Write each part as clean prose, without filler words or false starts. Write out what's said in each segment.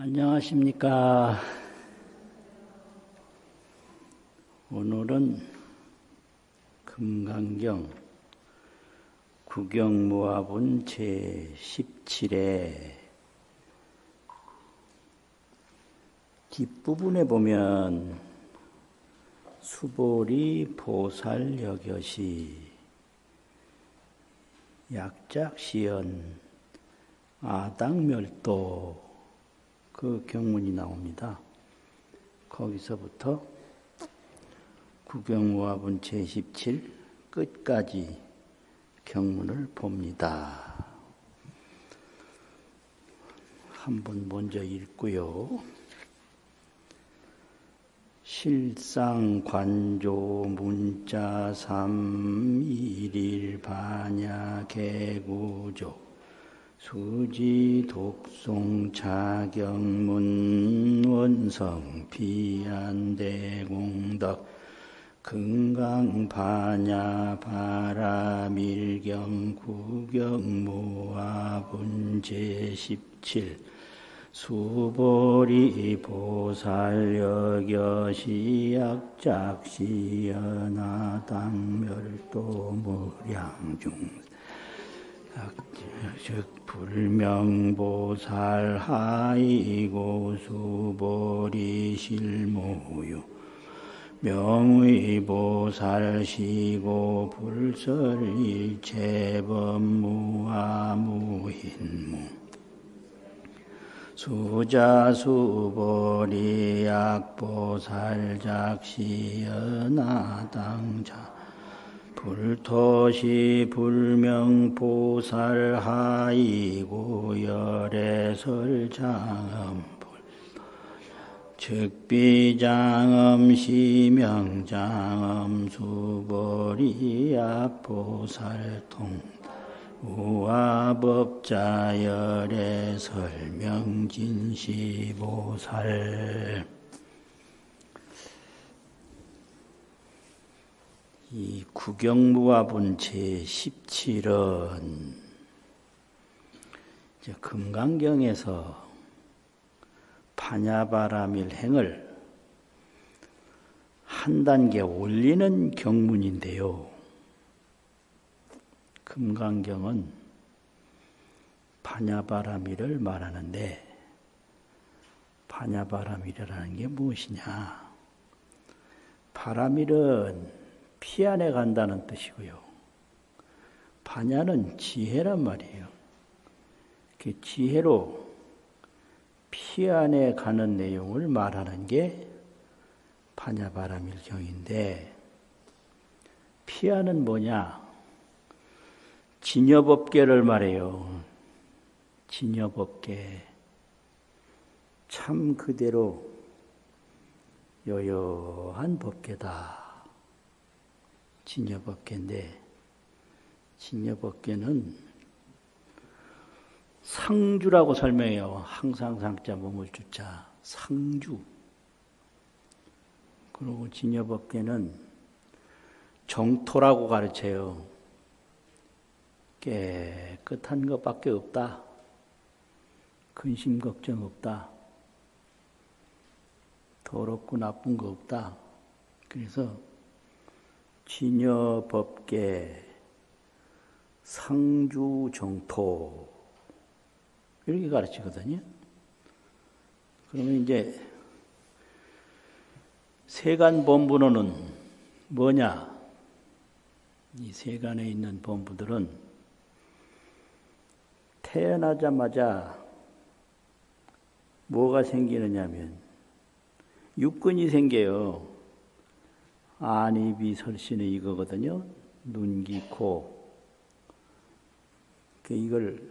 안녕하십니까. 오늘은 금강경 구경무화본 제17회 뒷부분에 보면 수보리 보살여겨시 약작시연 아당멸도 그 경문이 나옵니다. 거기서부터 구경무화본 제17 끝까지 경문을 봅니다. 한번 먼저 읽고요. 실상관조 문자 3일일 반야개구조 수지 독송 차경문 원성 비안대공덕 금강 반야 바라밀경 구경무화본 제17 수보리 보살여겨시 약작시연하당멸도 무량중 즉 불명보살 하이고 수보리 실무유 명의보살 시고 불설일체법무아무흰무 수자수보리 약보살 작시연하당자 불토시 불명보살 하이고 열애설장엄 즉비장엄 시명장엄 수보리 약보살통 우아법자 열애설명진시보살 이 구경무화본 제17은 금강경에서 반야바라밀행을 한 단계 올리는 경문인데요. 금강경은 반야바라밀을 말하는데 반야바라밀이라는 게 무엇이냐? 바라밀은 피 안에 간다는 뜻이고요. 반야는 지혜란 말이에요. 그 지혜로 피 안에 가는 내용을 말하는 게 반야바라밀경인데 피안은 뭐냐? 진여법계를 말해요. 진여법계. 참 그대로 여여한 법계다. 진여법계인데 진여법계는 상주라고 설명해요. 항상 상자 몸을 주자 상주. 그리고 진여법계는 정토라고 가르쳐요. 깨끗한 것밖에 없다. 근심 걱정 없다. 더럽고 나쁜 거 없다. 그래서 진여법계 상주정토 이렇게 가르치거든요. 그러면 이제 세간본부론은 뭐냐? 이 세간에 있는 본부들은 태어나자마자 뭐가 생기느냐면 육근이 생겨요. 안입이 설신의 이거거든요. 눈, 귀, 코. 이걸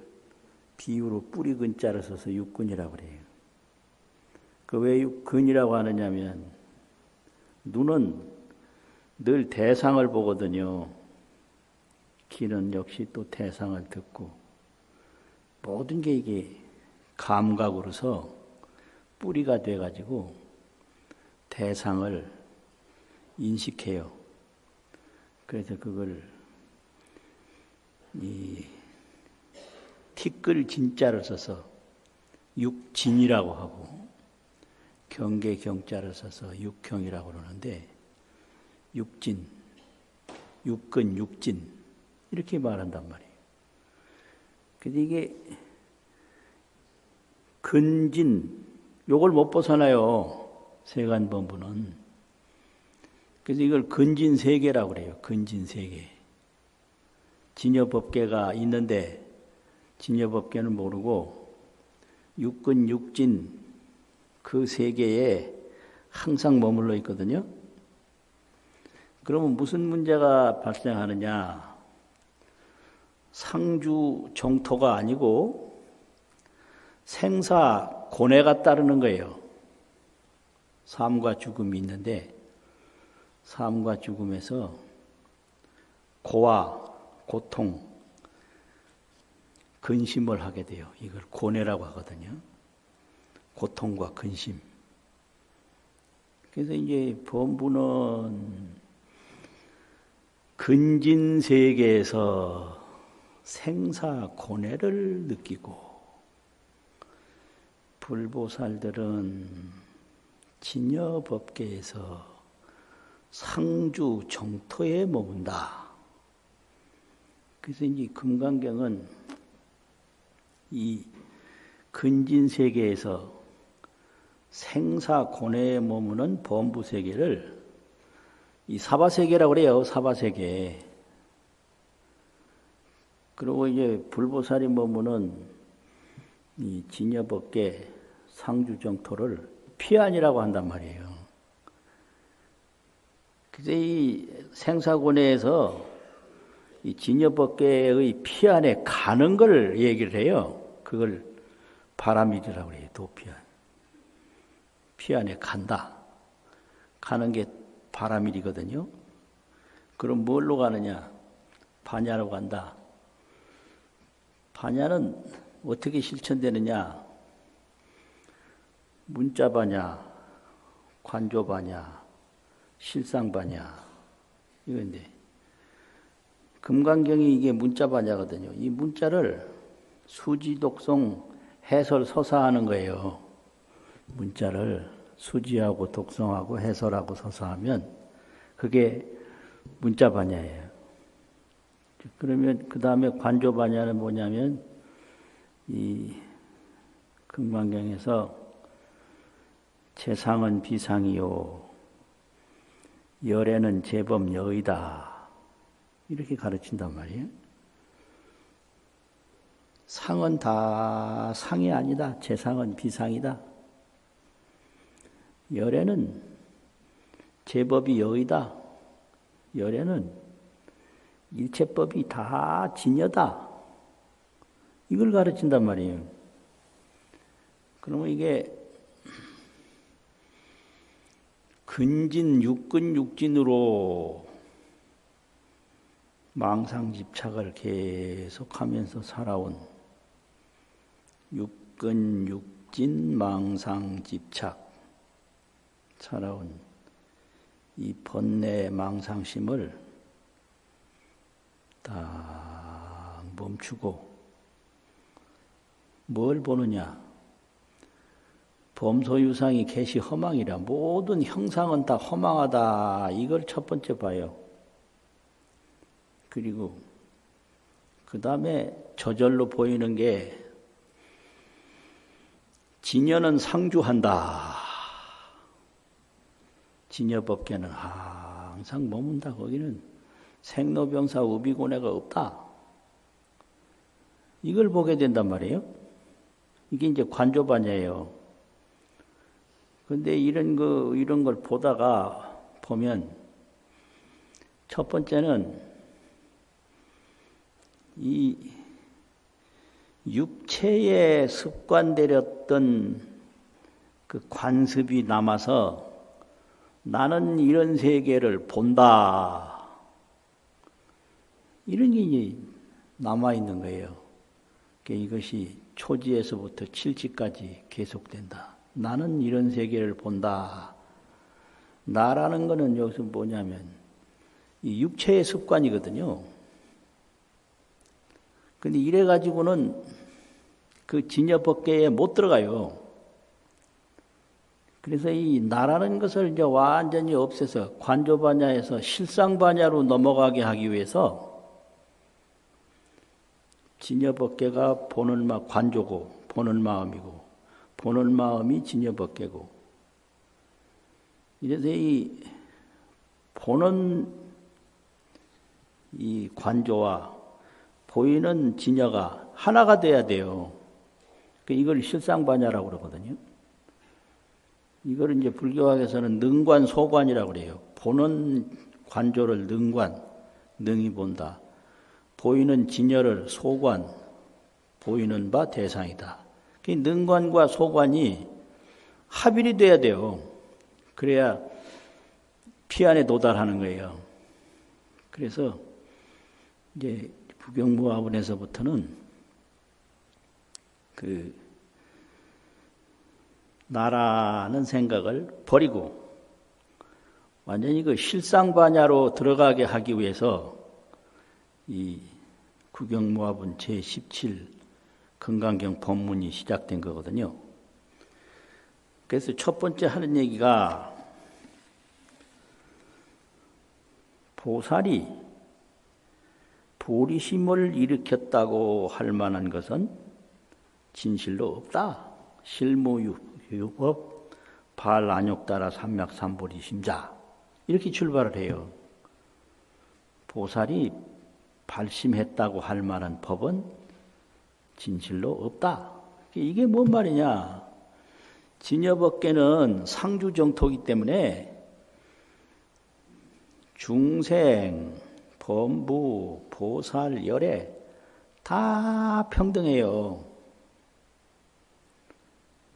비유로 뿌리 근자를 써서 육근이라고 그래요. 왜 육근이라고 하느냐면 눈은 늘 대상을 보거든요. 귀는 역시 또 대상을 듣고 모든 게 이게 감각으로서 뿌리가 돼가지고 대상을 인식해요. 그래서 그걸 이 티끌 진자를 써서 육진이라고 하고 경계 경자를 써서 육경이라고 그러는데 육진, 육근, 육진 이렇게 말한단 말이에요. 근데 이게 근진 요걸 못 벗어나요. 세간범부는. 그래서 이걸 근진세계라고 그래요. 근진세계. 진여법계가 있는데 진여법계는 모르고 육근, 육진 그 세계에 항상 머물러 있거든요. 그러면 무슨 문제가 발생하느냐? 상주 정토가 아니고 생사 고뇌가 따르는 거예요. 삶과 죽음이 있는데 삶과 죽음에서 고와 고통, 근심을 하게 돼요. 이걸 고뇌라고 하거든요. 고통과 근심. 그래서 이제 범부는 근진세계에서 생사 고뇌를 느끼고 불보살들은 진여법계에서 상주 정토에 머문다. 그래서 이제 금강경은 이 근진세계에서 생사 고뇌에 머무는 범부세계를 이 사바세계라고 그래요. 사바세계. 그리고 이제 불보살이 머무는 이 진여법계 상주정토를 피안이라고 한단 말이에요. 그래서 이 생사고뇌에서 이 진여법계의 피안에 가는 걸 얘기를 해요. 그걸 바라밀이라고 그래요. 도피안. 피안에 간다. 가는 게 바라밀이거든요. 그럼 뭘로 가느냐? 반야로 간다. 반야는 어떻게 실천되느냐? 문자반야, 관조반야, 실상반야 이건데 금강경이 이게 문자반야거든요. 이 문자를 수지독송 해설 서사하는 거예요. 문자를 수지하고 독송하고 해설하고 서사하면 그게 문자반야예요. 그러면 그 다음에 관조반야는 뭐냐면 이 금강경에서 재상은 비상이요 열애는 제법 여의다 이렇게 가르친단 말이에요. 상은 다 상이 아니다. 재상은 비상이다. 열애는 제법이 여의다. 열애는 일체법이 다 진여다. 이걸 가르친단 말이에요. 그러면 이게 근진, 육근, 육진으로 망상집착을 계속하면서 살아온 육근, 육진, 망상집착 살아온 이 번뇌 망상심을 딱 멈추고 뭘 보느냐? 범소유상이 개시 허망이라 모든 형상은 다 허망하다. 이걸 첫 번째 봐요. 그리고 그 다음에 저절로 보이는 게 진여는 상주한다. 진여법계는 항상 머문다. 거기는 생로병사 우비고뇌가 없다. 이걸 보게 된단 말이에요. 이게 이제 관조반야예요. 근데 이런 걸 보다가 보면 첫 번째는 이 육체에 습관되었던 그 관습이 남아서 나는 이런 세계를 본다. 이런 게 이제 남아있는 거예요. 이것이 초지에서부터 칠지까지 계속된다. 나는 이런 세계를 본다. 나라는 거는 여기서 뭐냐면 이 육체의 습관이거든요. 근데 이래가지고는 그 진여법계에 못 들어가요. 그래서 이 나라는 것을 이제 완전히 없애서 관조반야에서 실상반야로 넘어가게 하기 위해서 진여법계가 보는 관조고 보는 마음이고 보는 마음이 진여법계고 이래서 이 보는 이 관조와 보이는 진여가 하나가 돼야 돼요. 이걸 실상반야라고 그러거든요. 이걸 이제 불교학에서는 능관 소관이라고 그래요. 보는 관조를 능관, 능이 본다. 보이는 진여를 소관, 보이는 바 대상이다. 능관과 소관이 합일이 돼야 돼요. 그래야 피안에 도달하는 거예요. 그래서 이제 부경무화본에서부터는 그 나라는 생각을 버리고 완전히 그 실상반야로 들어가게 하기 위해서 이 구경무화본 제17 건강경 법문이 시작된 거거든요. 그래서 첫 번째 하는 얘기가 보살이 보리심을 일으켰다고 할 만한 것은 진실로 없다. 실무유법 발안욕따라 삼맥삼보리심자 이렇게 출발을 해요. 보살이 발심했다고 할 만한 법은 진실로 없다. 이게 뭔 말이냐? 진여법계는 상주정토이기 때문에 중생, 범부, 보살, 열애 다 평등해요.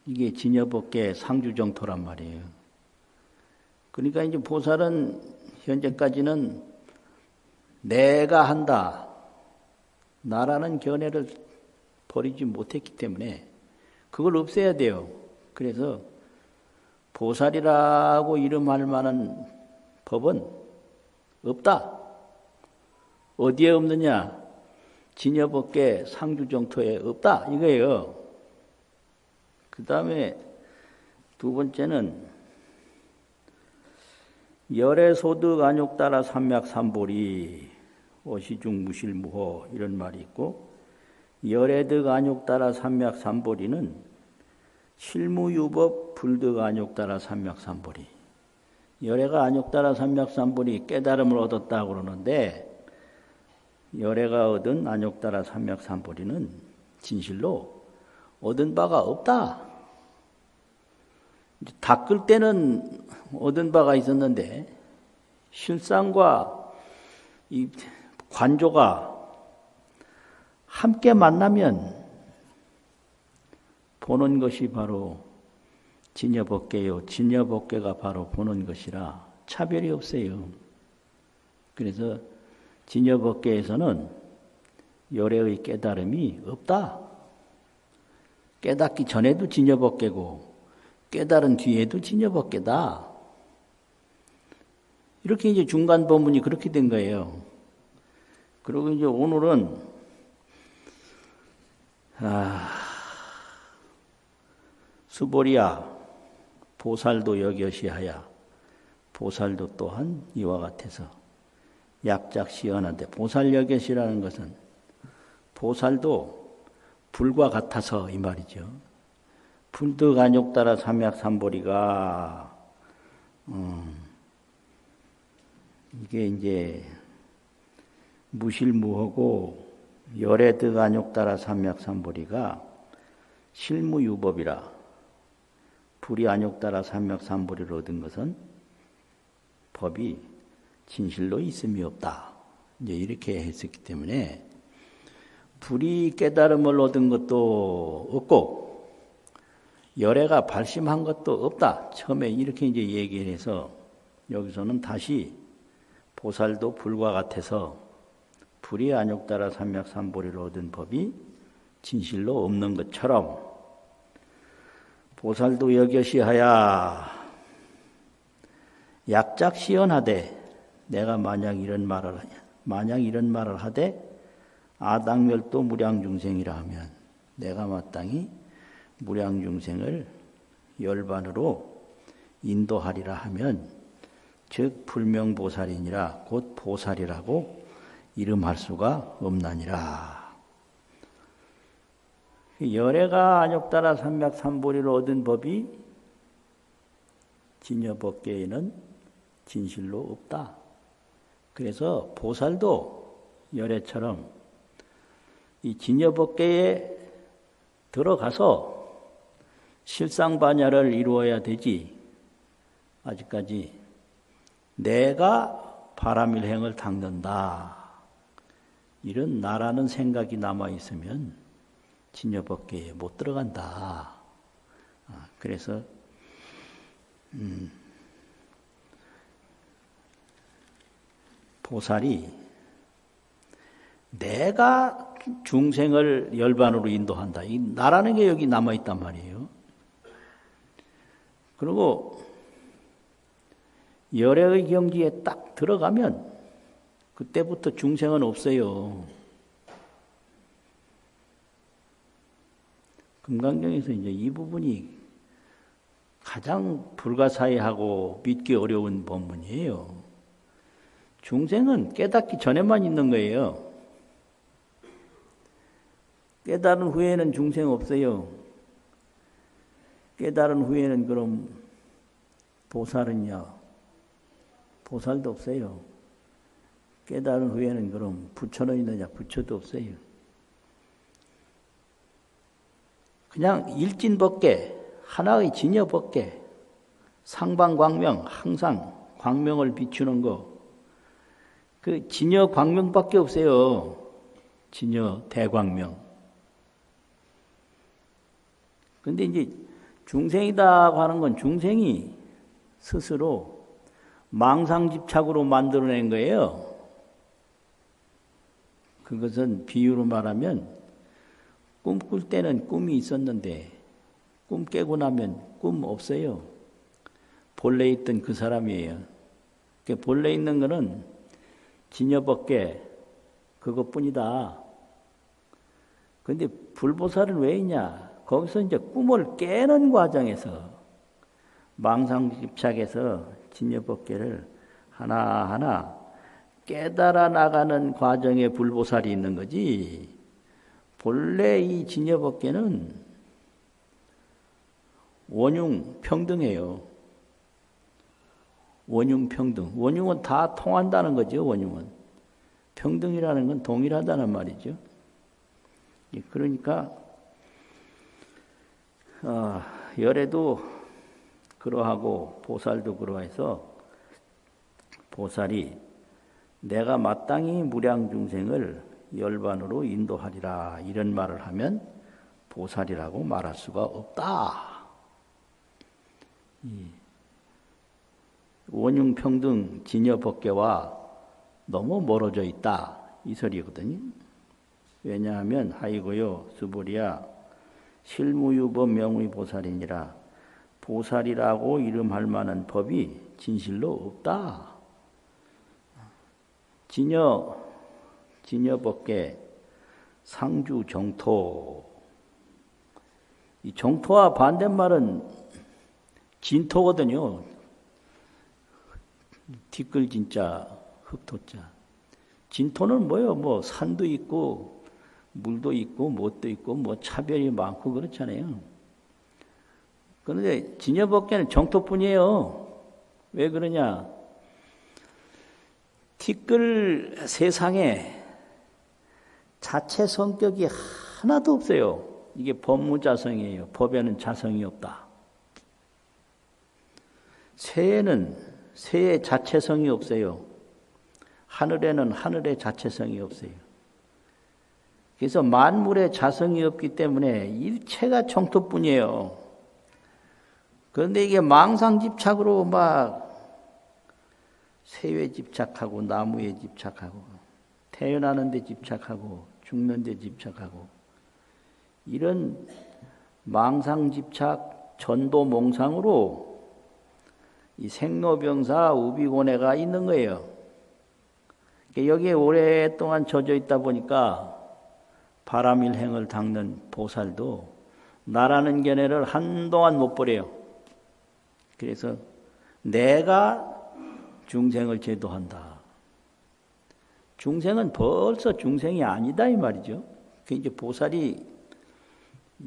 이게 진여법계 상주정토란 말이에요. 그러니까 이제 보살은 현재까지는 내가 한다. 나라는 견해를 버리지 못했기 때문에 그걸 없애야 돼요. 그래서 보살이라고 이름할 만한 법은 없다. 어디에 없느냐? 진여법계 상주정토에 없다. 이거예요. 그 다음에 두 번째는 열애소득 안욕따라 삼맥삼보리 어시중 무실무호 이런 말이 있고 열애득 안욕따라 삼맥삼보리는 실무유법 불득 안욕따라 삼맥삼보리 열애가 안욕따라 삼맥삼보리 깨달음을 얻었다고 그러는데 열애가 얻은 안욕따라 삼맥삼보리는 진실로 얻은 바가 없다. 닦을 때는 얻은 바가 있었는데 실상과 이 관조가 함께 만나면 보는 것이 바로 진여법계요. 진여법계가 바로 보는 것이라 차별이 없어요. 그래서 진여법계에서는 열애의 깨달음이 없다. 깨닫기 전에도 진여법계고 깨달은 뒤에도 진여법계다. 이렇게 이제 중간 법문이 그렇게 된 거예요. 그리고 이제 오늘은 수보리야 보살도 여겨시하야 보살도 또한 이와 같아서 약작시연한데 보살 여겨시라는 것은 보살도 불과 같아서 이 말이죠. 불득 안욕따라 삼맥삼보리가 이게 이제 무실무하고 열애득 안욕따라 삼맥삼보리가 실무유법이라 불이 안욕따라 삼맥삼보리를 얻은 것은 법이 진실로 있음이 없다. 이제 이렇게 했었기 때문에 불이 깨달음을 얻은 것도 없고 열애가 발심한 것도 없다. 처음에 이렇게 이제 얘기를 해서 여기서는 다시 보살도 불과 같아서 불이 안욕따라 삼맥삼보리를 얻은 법이 진실로 없는 것처럼 보살도 여겨시하야 약작시연하되 내가 만약 이런 말을 하되 아당멸도 무량중생이라 하면 내가 마땅히 무량중생을 열반으로 인도하리라 하면 즉 불명보살이니라 곧 보살이라고 이름할 수가 없나니라. 열애가 안욕따라 삼맥삼보리를 얻은 법이 진여법계에는 진실로 없다. 그래서 보살도 열애처럼 이 진여법계에 들어가서 실상반야를 이루어야 되지. 아직까지 내가 바람일행을 닦는다. 이런 나라는 생각이 남아있으면 진여법계에 못 들어간다. 그래서 보살이 내가 중생을 열반으로 인도한다. 이 나라는 게 여기 남아있단 말이에요. 그리고 열애의 경지에 딱 들어가면 그때부터 중생은 없어요. 금강경에서 이제 이 부분이 가장 불가사의하고 믿기 어려운 법문이에요. 중생은 깨닫기 전에만 있는 거예요. 깨달은 후에는 중생 없어요. 깨달은 후에는 그럼 보살은요? 보살도 없어요. 깨달은 후에는 그럼 부처는 있느냐? 부처도 없어요. 그냥 일진법계, 하나의 진여법계, 상방광명, 항상 광명을 비추는 거, 그 진여광명밖에 없어요. 진여 대광명. 근데 이제 중생이다 하는 건 중생이 스스로 망상집착으로 만들어낸 거예요. 그것은 비유로 말하면 꿈꿀 때는 꿈이 있었는데 꿈 깨고 나면 꿈 없어요. 본래 있던 그 사람이에요. 본래 있는 거는 진여법계 그것뿐이다. 그런데 불보살은 왜 있냐? 거기서 이제 꿈을 깨는 과정에서 망상집착에서 진여법계를 하나하나 깨달아 나가는 과정에 불보살이 있는 거지. 본래 이 진여법계는 원흉평등해요. 원흉평등. 원흉은 다 통한다는 거죠. 원흉은. 평등이라는 건 동일하다는 말이죠. 그러니까 열애도 그러하고 보살도 그러해서 보살이 내가 마땅히 무량중생을 열반으로 인도하리라 이런 말을 하면 보살이라고 말할 수가 없다. 원흉평등 진여법계와 너무 멀어져 있다 이 소리거든요. 왜냐하면 하이고요 수보리야 실무유법 명의 보살이니라 보살이라고 이름할 만한 법이 진실로 없다. 진여법계 상주 정토. 이 정토와 반대말은 진토거든요. 뒷글 진자, 흑토자. 진토는 뭐예요? 뭐 산도 있고 물도 있고 뭣도 있고 뭐 차별이 많고 그렇잖아요. 그런데 진여법계는 정토뿐이에요. 왜 그러냐? 티끌 세상에 자체 성격이 하나도 없어요. 이게 법무자성이에요. 법에는 자성이 없다. 새에는 새의 자체성이 없어요. 하늘에는 하늘의 자체성이 없어요. 그래서 만물의 자성이 없기 때문에 일체가 정토뿐이에요. 그런데 이게 망상집착으로 막 새에 집착하고 나무에 집착하고 태어나는 데 집착하고 죽는 데 집착하고 이런 망상집착 전도몽상으로 이 생로병사 우비고뇌가 있는 거예요. 여기에 오랫동안 젖어 있다 보니까 바람일행을 닦는 보살도 나라는 견해를 한동안 못 버려요. 그래서 내가 중생을 제도한다. 중생은 벌써 중생이 아니다 이 말이죠. 그 이제 보살이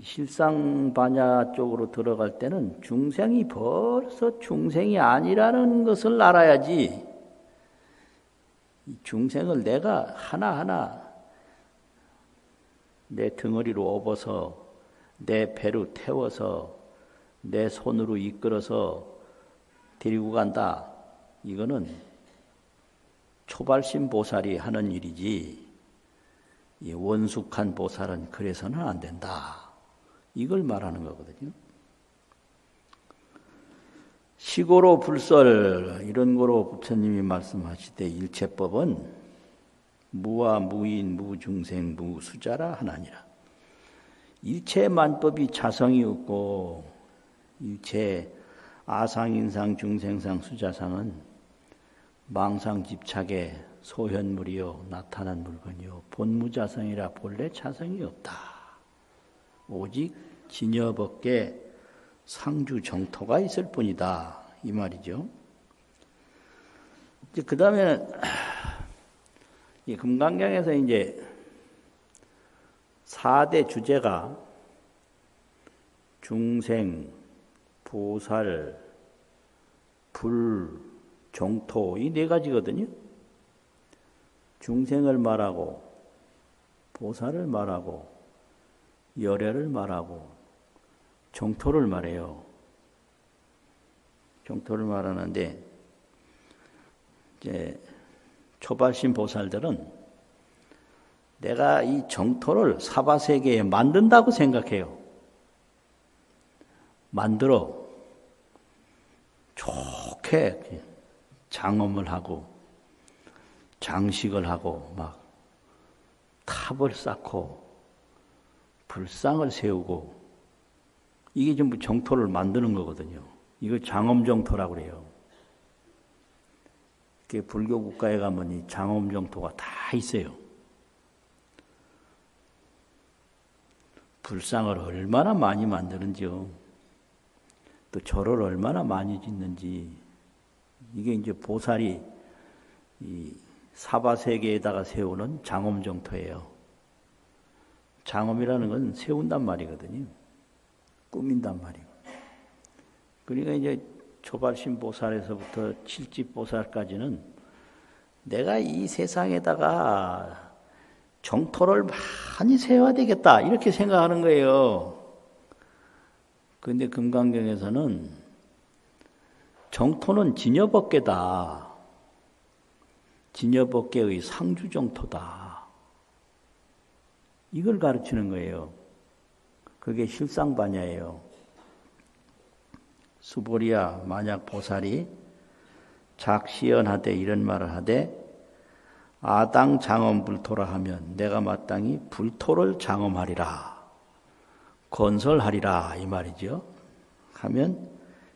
실상반야 쪽으로 들어갈 때는 중생이 벌써 중생이 아니라는 것을 알아야지. 중생을 내가 하나하나 내 등허리로 업어서 내 배로 태워서 내 손으로 이끌어서 데리고 간다. 이거는 초발심 보살이 하는 일이지 이 원숙한 보살은 그래서는 안 된다. 이걸 말하는 거거든요. 시고로 불설 이런 거로 부처님이 말씀하실 때 일체법은 무와 무인 무중생 무수자라 하나니라. 일체 만법이 자성이 없고 일체 아상인상 중생상 수자상은 망상집착의 소현물이요 나타난 물건이요 본무자성이라 본래 자성이 없다. 오직 진여법계 상주정토가 있을 뿐이다. 이 말이죠. 이제 그 다음에는 이 금강경에서 이제 4대 주제가 중생, 보살, 불, 정토 이 4가지거든요. 중생을 말하고 보살을 말하고 열애를 말하고 정토를 말해요. 정토를 말하는데 이제 초발심 보살들은 내가 이 정토를 사바세계에 만든다고 생각해요. 만들어 좋게 장엄을 하고 장식을 하고 막 탑을 쌓고 불상을 세우고 이게 전부 정토를 만드는 거거든요. 이걸 장엄정토라고 그래요. 불교 국가에 가면 이 장엄정토가 다 있어요. 불상을 얼마나 많이 만드는지요. 또 절을 얼마나 많이 짓는지. 이게 이제 보살이 이 사바세계에다가 세우는 장엄정토예요. 장엄이라는 건 세운단 말이거든요. 꾸민단 말이고. 그러니까 이제 초발심 보살에서부터 칠집 보살까지는 내가 이 세상에다가 정토를 많이 세워야 되겠다 이렇게 생각하는 거예요. 그런데 금강경에서는 정토는 진여법계다. 진여법계의 상주정토다. 이걸 가르치는 거예요. 그게 실상반야예요. 수보리야 만약 보살이 작시연하되 이런 말을 하되 아당 장엄불토라 하면 내가 마땅히 불토를 장엄하리라 건설하리라 이 말이죠. 하면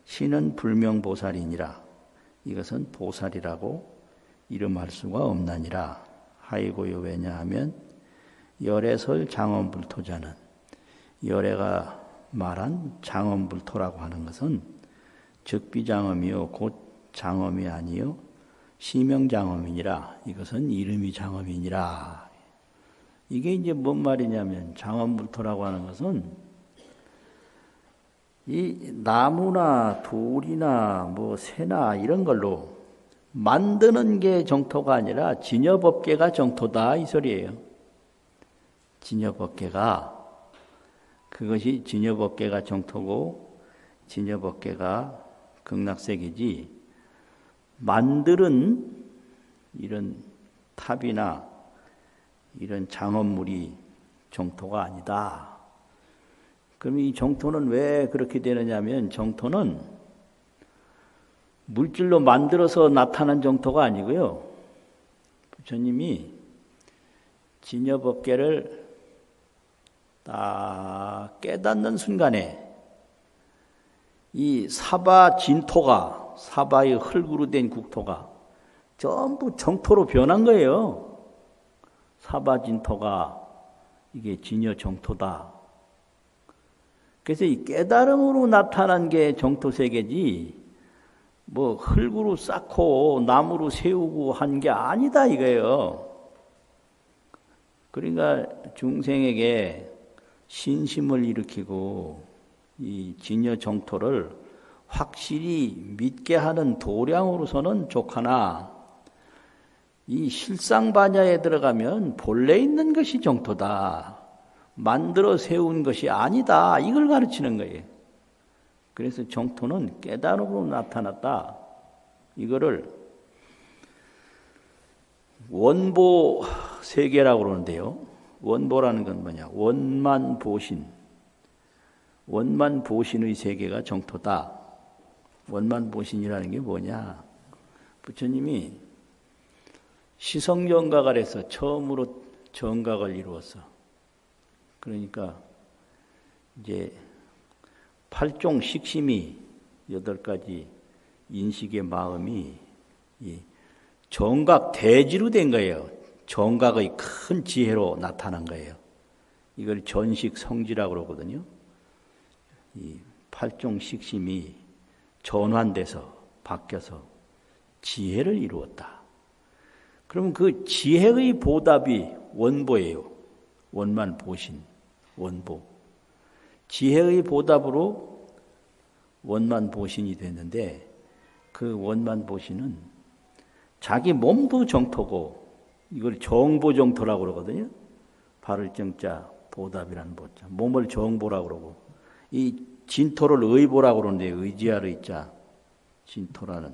신은 불명보살이니라 이것은 보살이라고 이름할 수가 없나니라 하이고요. 왜냐하면 열애설 장엄불토자는 열애가 말한 장엄불토라고 하는 것은 즉비장엄이요 곧 장엄이 아니요 시명장엄이니라 이것은 이름이 장엄이니라. 이게 이제 뭔 말이냐면 장엄불토라고 하는 것은 이 나무나 돌이나 뭐 새나 이런 걸로 만드는 게 정토가 아니라 진여법계가 정토다 이 소리예요. 진여법계가 그것이 진여법계가 정토고 진여법계가 극락세계지 만드는 이런 탑이나 이런 장엄물이 정토가 아니다. 그럼 이 정토는 왜 그렇게 되느냐면 정토는 물질로 만들어서 나타난 정토가 아니고요. 부처님이 진여법계를 딱 깨닫는 순간에 이 사바 진토가 사바의 흙으로 된 국토가 전부 정토로 변한 거예요. 사바 진토가 이게 진여 정토다. 그래서 이 깨달음으로 나타난 게 정토세계지, 뭐 흙으로 쌓고 나무로 세우고 한 게 아니다 이거예요. 그러니까 중생에게 신심을 일으키고 이 진여 정토를 확실히 믿게 하는 도량으로서는 좋거나, 이 실상반야에 들어가면 본래 있는 것이 정토다, 만들어 세운 것이 아니다, 이걸 가르치는 거예요. 그래서 정토는 깨달음으로 나타났다. 이거를 원보 세계라고 그러는데요. 원보라는 건 뭐냐? 원만보신. 원만보신의 세계가 정토다. 원만보신이라는 게 뭐냐? 부처님이 시성정각을 해서 처음으로 정각을 이루었어. 그러니까 이제 8종 식심이 8가지 인식의 마음이 이 정각 대지로 된 거예요. 정각의 큰 지혜로 나타난 거예요. 이걸 전식 성지라고 그러거든요. 이 8종 식심이 전환돼서 바뀌어서 지혜를 이루었다. 그럼 그 지혜의 보답이 원보예요. 원만보신, 원보. 지혜의 보답으로 원만보신이 됐는데, 그 원만보신은 자기 몸도 정토고, 이걸 정보정토라고 그러거든요. 발을 정자, 보답이라는 보자. 몸을 정보라고 그러고, 이 진토를 의보라고 그러는데, 의지할 의자, 진토라는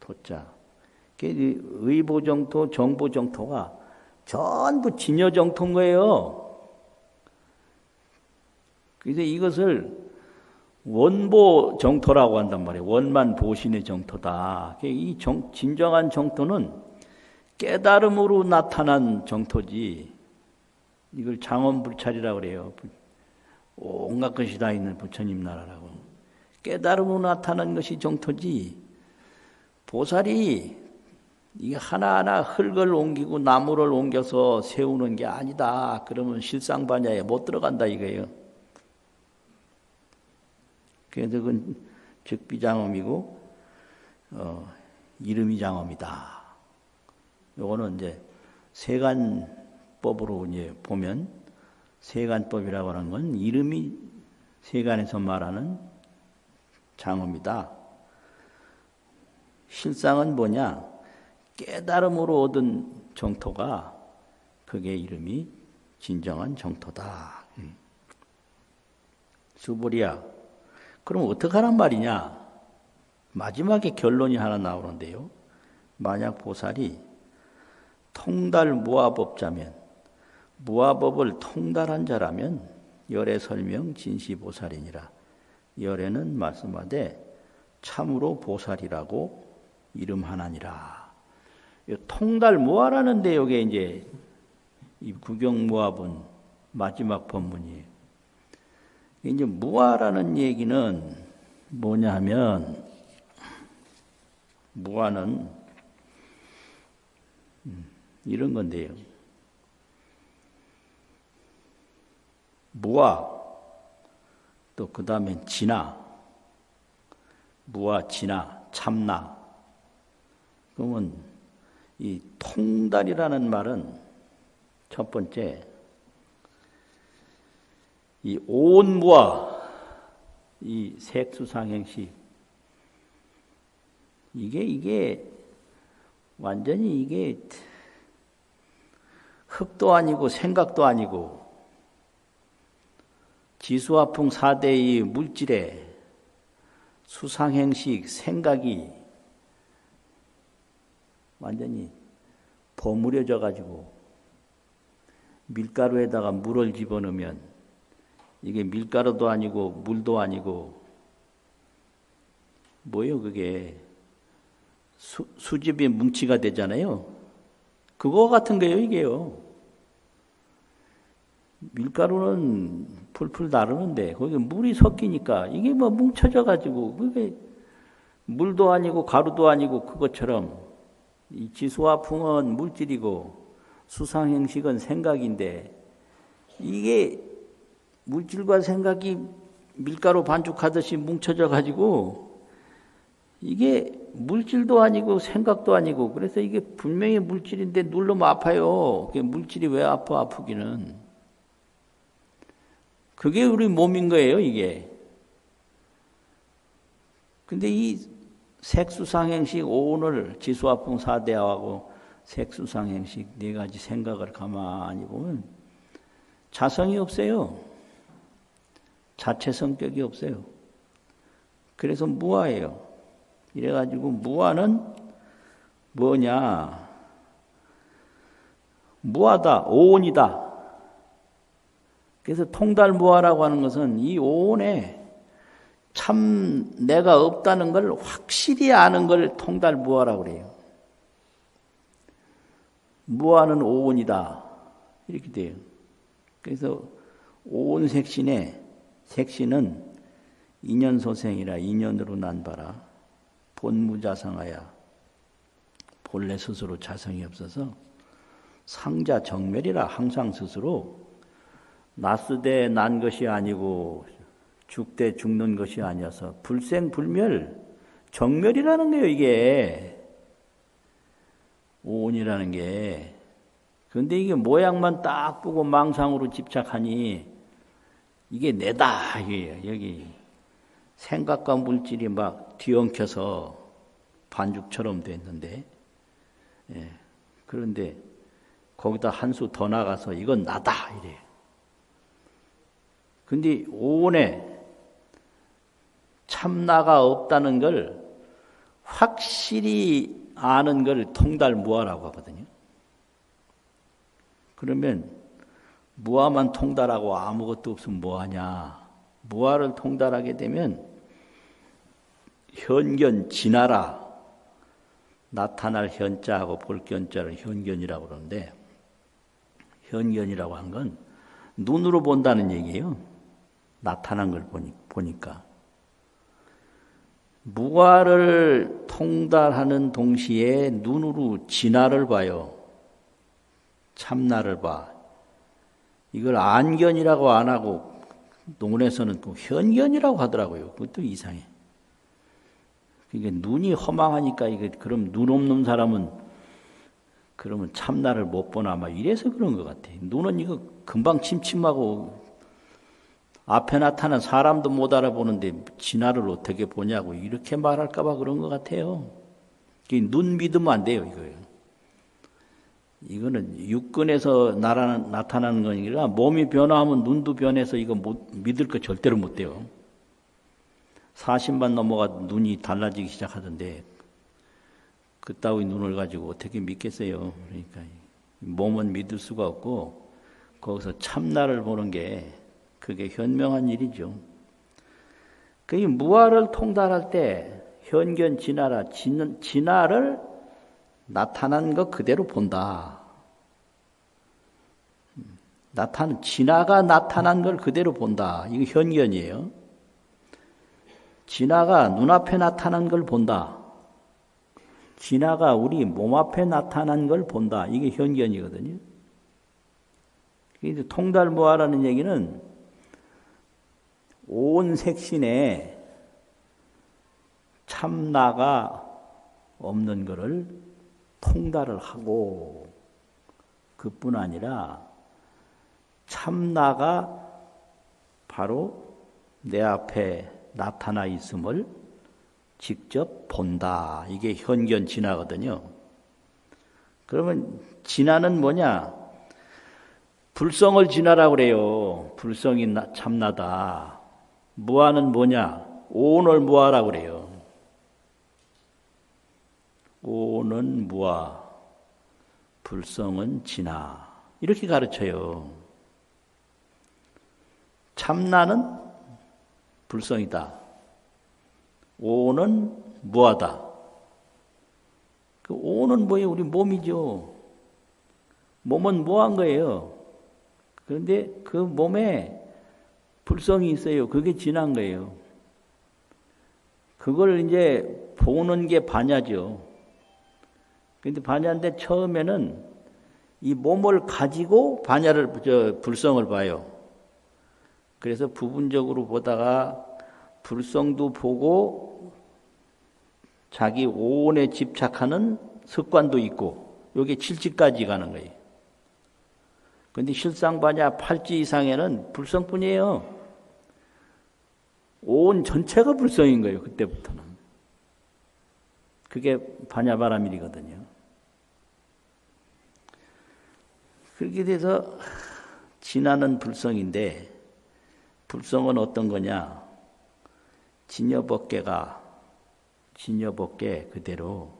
토자. 의보정토, 정보정토가 전부 진여정토인 거예요. 그래서 이것을 원보 정토라고 한단 말이에요. 원만보신의 정토다. 이 진정한 정토는 깨달음으로 나타난 정토지, 이걸 장엄불찰이라고 그래요. 온갖 것이 다 있는 부처님 나라라고. 깨달음으로 나타난 것이 정토지, 보살이 이게 하나하나 흙을 옮기고 나무를 옮겨서 세우는 게 아니다. 그러면 실상반야에 못 들어간다 이거예요. 그래서 그건 즉비장엄이고 이름이 장엄이다. 요거는 이제 세간법으로 이제 보면, 세간법이라고 하는 건 이름이 세간에서 말하는 장엄이다. 실상은 뭐냐? 깨달음으로 얻은 정토가, 그게 이름이 진정한 정토다. 수보리야, 그럼 어떻게 하란 말이냐? 마지막에 결론이 하나 나오는데요. 만약 보살이 통달무아법자면, 무아법을 통달한 자라면 열애설명 진시보살이니라. 열애는 말씀하되 참으로 보살이라고 이름하나니라. 통달무아라는데 여기에 이제 이 구경무아분 마지막 법문이에요. 이제 무아라는 얘기는 뭐냐 하면, 무아는 이런 건데요. 무아, 또 그 다음에 진아, 무아, 진아, 참나. 그러면 이 통달이라는 말은 첫 번째, 이 온무아, 이 색수상행식, 이게 완전히 이게 흙도 아니고 생각도 아니고, 지수화풍 4대의 물질에 수상행식, 생각이 완전히 버무려져 가지고 밀가루에다가 물을 집어넣으면 이게 밀가루도 아니고 물도 아니고 뭐예요? 그게 수집이 뭉치가 되잖아요. 그거 같은 거예요, 이게요. 밀가루는 풀풀 나르는데 거기 물이 섞이니까 이게 뭐 뭉쳐져 가지고, 그게 물도 아니고 가루도 아니고, 그것처럼 이 지수화풍은 물질이고 수상행식은 생각인데, 이게 물질과 생각이 밀가루 반죽하듯이 뭉쳐져 가지고 이게 물질도 아니고 생각도 아니고 그래서 이게 분명히 물질인데 누르면 아파요. 물질이 왜 아파 아프기는. 그게 우리 몸인 거예요 이게. 근데 이 색수상행식 오온을 지수화풍 사대하고 색수상행식 네 가지 생각을 가만히 보면 자성이 없어요. 자체 성격이 없어요. 그래서 무아예요. 이래가지고 무아는 뭐냐? 무아다, 오온이다. 그래서 통달무아라고 하는 것은 이 오온에 참 내가 없다는 걸 확실히 아는 걸 통달무아라고 그래요. 무아는 오온이다. 이렇게 돼요. 그래서 오온색신에 색신은 인연소생이라 인연으로 난 바라 본무자성하야 본래 스스로 자성이 없어서 상자 정멸이라 항상 스스로 났으되 난 것이 아니고 죽되 죽는 것이 아니어서 불생불멸 정멸이라는 거예요 이게 오온이라는 게. 그런데 이게 모양만 딱 보고 망상으로 집착하니 이게 내다 이게요. 여기 생각과 물질이 막 뒤엉켜서 반죽처럼 됐는데 그런데 거기다 한 수 더 나가서 이건 나다 이래요. 근데 오온에 참나가 없다는 걸 확실히 아는 걸 통달무아라고 하거든요. 그러면 무아만 통달하고 아무것도 없으면 뭐하냐? 무아를 통달하게 되면 현견 진하라 나타날 현자하고 볼 견자를 현견이라고 그러는데 현견이라고 한 건 눈으로 본다는 얘기예요. 나타난 걸 보니까. 무아를 통달하는 동시에 눈으로 진화를 봐요. 참나를 봐. 이걸 안견이라고 안 하고 논에서는 꼭 현견이라고 하더라고요. 그것도 이상해. 이게 눈이 허망하니까 이게 그럼 눈 없는 사람은 그러면 참나를 못 보나 아마 이래서 그런 것 같아. 눈은 이거 금방 침침하고 앞에 나타난 사람도 못 알아보는데 진화를 어떻게 보냐고 이렇게 말할까봐 그런 것 같아요. 눈 믿으면 안 돼요, 이거예요. 이거는 육근에서 나타나는 거니까 몸이 변화하면 눈도 변해서 이거 믿을 거 절대로 못 돼요. 40만 넘어가 눈이 달라지기 시작하던데 그따위 눈을 가지고 어떻게 믿겠어요. 그러니까 몸은 믿을 수가 없고 거기서 참나를 보는 게 그게 현명한 일이죠. 그 무아를 통달할 때 현견 진화라 진화를 나타난 것 그대로 본다. 진화가 나타난 걸 그대로 본다. 이거 현견이에요. 진화가 눈앞에 나타난 걸 본다. 진화가 우리 몸 앞에 나타난 걸 본다. 이게 현견이거든요. 통달무아라는 얘기는 온 색신에 참나가 없는 것을 통달을 하고 그뿐 아니라 참나가 바로 내 앞에 나타나 있음을 직접 본다. 이게 현견 진화거든요. 그러면 진화는 뭐냐? 불성을 진화라고 그래요. 불성이 참나다. 무아는 뭐냐? 오온을 무아라고 그래요. 오온은 무아, 불성은 진화. 이렇게 가르쳐요. 참나는 불성이다. 오온은 무아다. 그 오온은 뭐예요? 우리 몸이죠. 몸은 무아한 거예요. 그런데 그 몸에 불성이 있어요. 그게 진한 거예요. 그걸 이제 보는 게 반야죠. 근데 반야인데 처음에는 이 몸을 가지고 불성을 봐요. 그래서 부분적으로 보다가 불성도 보고 자기 오온에 집착하는 습관도 있고, 요게 7지까지 가는 거예요. 그런데 실상반야 8지 이상에는 불성뿐이에요. 온 전체가 불성인 거예요. 그때부터는. 그게 반야바라밀이거든요. 그렇게 돼서 진화는 불성인데, 불성은 어떤 거냐? 진여법계가 진여법계 그대로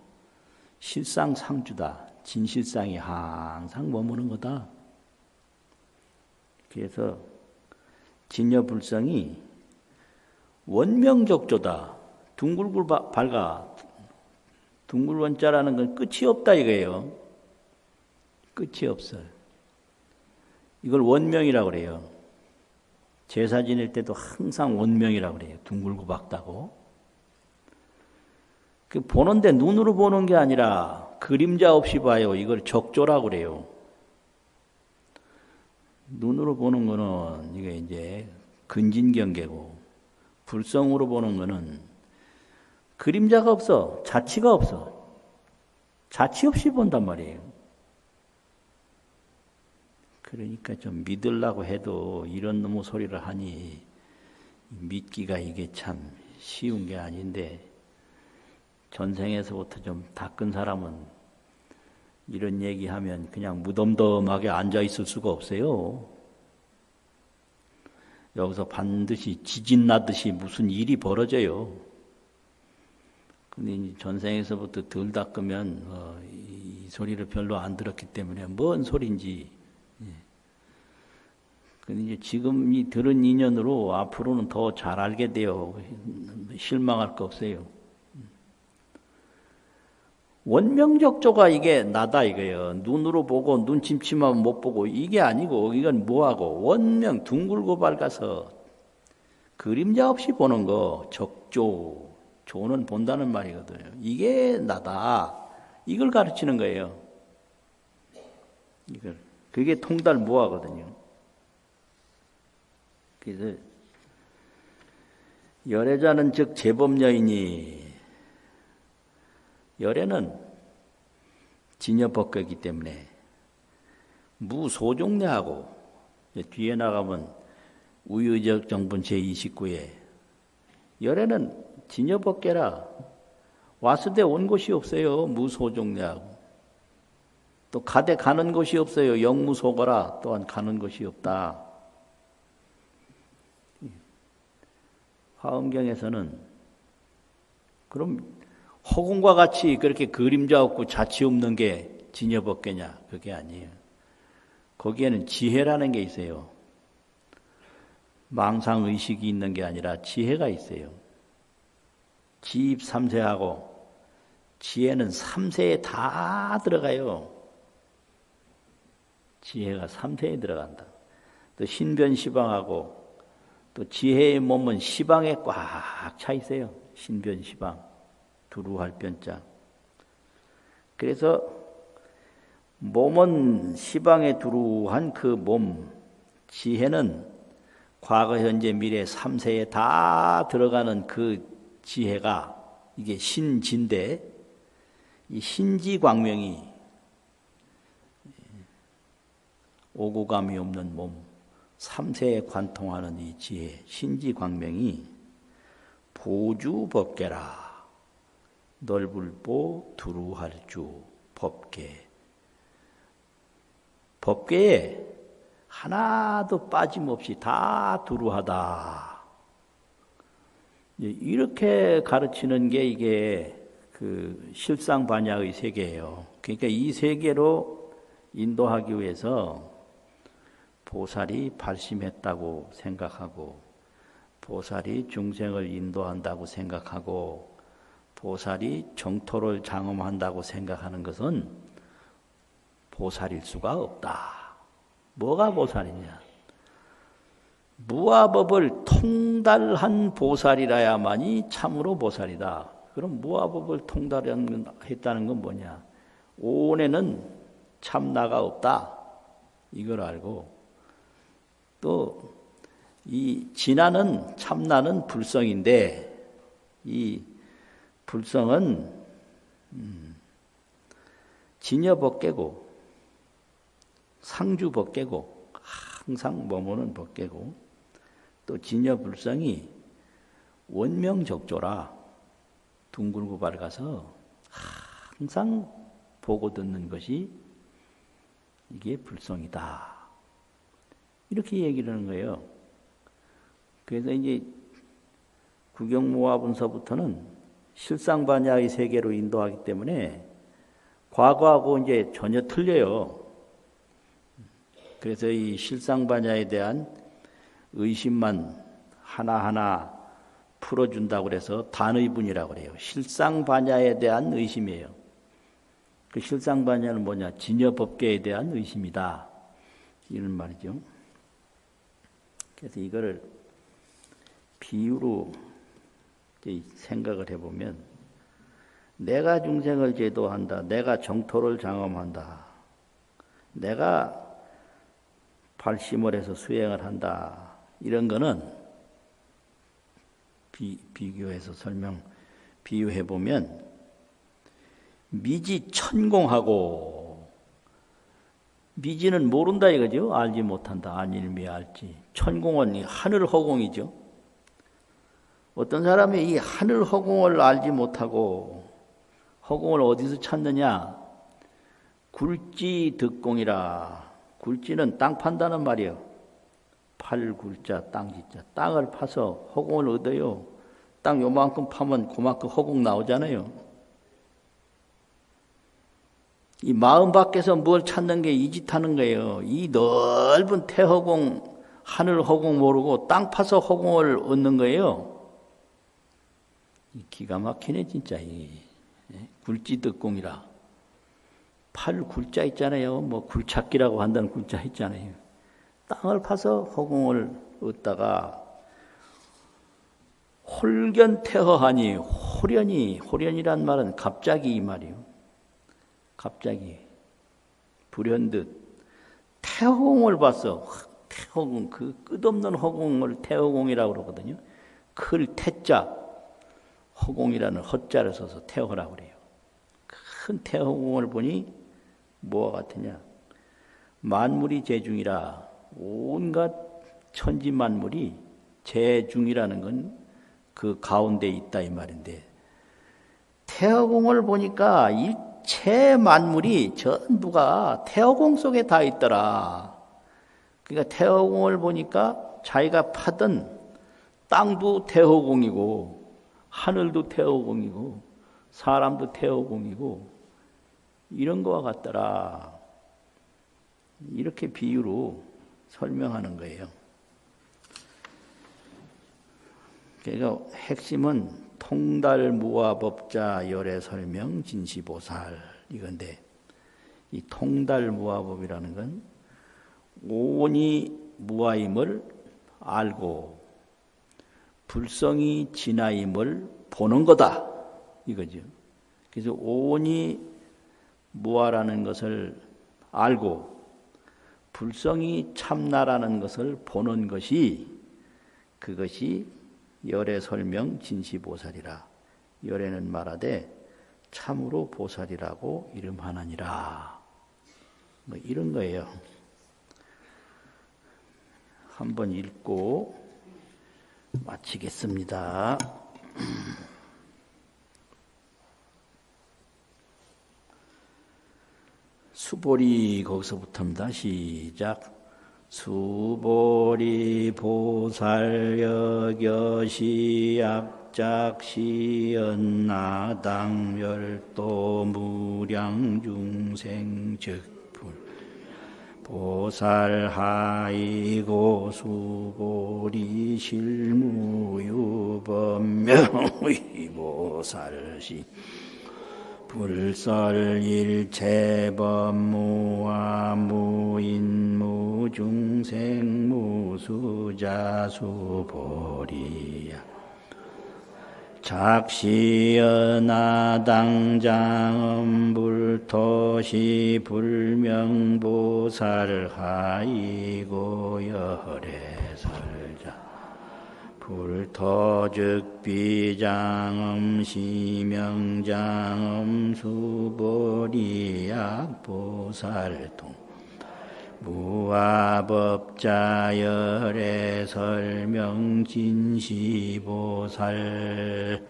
실상상주다. 진실상이 항상 머무는 거다. 그래서 진여불성이 원명적조다. 둥글굴 밝아. 둥글원자라는 건 끝이 없다 이거예요. 끝이 없어요. 이걸 원명이라고 그래요. 제사 지낼 때도 항상 원명이라고 그래요. 둥글고 밝다고. 그 보는데 눈으로 보는 게 아니라 그림자 없이 봐요. 이걸 적조라고 그래요. 눈으로 보는 거는 이게 이제 근진경계고, 불성으로 보는 거는 그림자가 없어. 자치가 없어. 자치 없이 본단 말이에요. 그러니까 좀 믿으려고 해도 이런 놈의 소리를 하니 믿기가 이게 참 쉬운 게 아닌데, 전생에서부터 좀 닦은 사람은 이런 얘기하면 그냥 무덤덤하게 앉아있을 수가 없어요. 여기서 반드시 지진 나듯이 무슨 일이 벌어져요. 근데 전생에서부터 덜 닦으면 이 소리를 별로 안 들었기 때문에 뭔 소린지. 근데 이제 지금 이 들은 인연으로 앞으로는 더 잘 알게 돼요. 실망할 거 없어요. 원명적조가 이게 나다 이거예요. 눈으로 보고 눈 침침하면 못 보고 이게 아니고, 이건 뭐하고 원명 둥글고 밝아서 그림자 없이 보는 거 적조. 조는 본다는 말이거든요. 이게 나다. 이걸 가르치는 거예요. 이걸. 그게 통달무화거든요. 그래서 열애자는 즉 제법여이니, 열애는 진여법계이기 때문에 무소종례하고, 뒤에 나가면 우유적 정분 제29에 열애는 진여법계라 와스대 온 곳이 없어요. 무소종례하고. 또 가대 가는 곳이 없어요. 영무소거라 또한 가는 곳이 없다. 화엄경에서는 그럼 허공과 같이 그렇게 그림자 없고 자치 없는 게 진여법계냐? 그게 아니에요. 거기에는 지혜라는 게 있어요. 망상의식이 있는 게 아니라 지혜가 있어요. 지입 3세하고 지혜는 3세에 다 들어가요. 지혜가 3세에 들어간다. 또 신변시방하고 또 지혜의 몸은 시방에 꽉 차 있어요. 신변시방. 두루할 변자. 그래서 몸은 시방에 두루한 그 몸, 지혜는 과거, 현재, 미래 3세에 다 들어가는 그 지혜가 이게 신지인데, 이 신지광명이 오고감이 없는 몸, 3세에 관통하는 이 지혜, 신지광명이 보주법계라. 넓을보 두루할주 법계. 법계에 하나도 빠짐없이 다 두루하다. 이렇게 가르치는 게 이게 그 실상반야의 세계예요. 그러니까 이 세계로 인도하기 위해서 보살이 발심했다고 생각하고, 보살이 중생을 인도한다고 생각하고, 보살이 정토를 장엄한다고 생각하는 것은 보살일 수가 없다. 뭐가 보살이냐? 무아법을 통달한 보살이라야만이 참으로 보살이다. 그럼 무아법을 통달했다는 건 뭐냐? 오온에는 참나가 없다. 이걸 알고 또 이 진화는 참나는 불성인데 이 불성은 진여 법계고 상주 법계고 항상 머무는 법계고 또 진여 불성이 원명적조라 둥글고 밝아서 항상 보고 듣는 것이 이게 불성이다. 이렇게 얘기를 하는 거예요. 그래서 이제 구경모화분서부터는 실상반야의 세계로 인도하기 때문에 과거하고 이제 전혀 틀려요. 그래서 이 실상반야에 대한 의심만 하나하나 풀어준다고 그래서 단의분이라고 그래요. 실상반야에 대한 의심이에요. 그 실상반야는 뭐냐? 진여법계에 대한 의심이다. 이런 말이죠. 그래서 이거를 비유로 생각을 해보면 내가 중생을 제도한다. 내가 정토를 장엄한다. 내가 발심을 해서 수행을 한다. 이런 거는 비교해서 비유해보면 미지 천공하고 미지는 모른다 이거죠. 알지 못한다. 안일미 알지. 천공은 하늘 허공이죠. 어떤 사람이 이 하늘 허공을 알지 못하고 허공을 어디서 찾느냐? 굴지 득공이라. 굴지는 땅 판다는 말이에요. 팔굴자 땅지자. 땅을 파서 허공을 얻어요. 땅 요만큼 파면 그만큼 허공 나오잖아요. 이 마음 밖에서 뭘 찾는 게 이 짓 하는 거예요. 이 넓은 태허공, 하늘 허공 모르고 땅 파서 허공을 얻는 거예요. 기가 막히네 진짜. 굴지득공이라. 팔 굴자 있잖아요. 뭐 굴찾기라고 한다는 굴자 있잖아요. 땅을 파서 허공을 얻다가 홀견태허하니 호련이란 말은 갑자기 이 말이요. 갑자기 불현듯 태허공을 봤어. 태허공 그 끝없는 허공을 태허공이라고 그러거든요. 클 태자 허공이라는 헛자를 써서 태허라고 그래요. 큰 태허공을 보니 뭐와 같으냐? 만물이 재중이라. 온갖 천지 만물이 재중이라는 건 그 가운데 있다 이 말인데 태허공을 보니까 일체 만물이 전부가 태허공 속에 다 있더라. 그러니까 태허공을 보니까 자기가 파던 땅도 태허공이고 하늘도 태허공이고 사람도 태허공이고 이런 거와 같더라. 이렇게 비유로 설명하는 거예요. 그러니까 핵심은 통달무화법자 열애설명 진시보살 이건데 이 통달무화법이라는 건 오온이 무아임을 알고 불성이 진아임을 보는 거다 이거죠. 그래서 오온이 무아라는 것을 알고 불성이 참나라는 것을 보는 것이 그것이 열애설명 진시보살이라. 열애는 말하되 참으로 보살이라고 이름하나니라. 뭐 이런 거예요. 한번 읽고 마치겠습니다. 수보리 거기서부터입니다. 시작. 수보리 보살여겨시 악작시연나당 열도 무량중생 즉불 보살하이고 수보리 실무유법명의 보살시 불설일체법무아 무인무중생 무수자수보리야 작시연하당장음불토시 불명보살 하이고 열애설자 불토즉비장음 시명장음 수보리약보살통 무아법자열애설명진시보살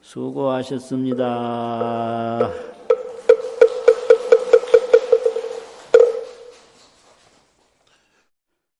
수고하셨습니다.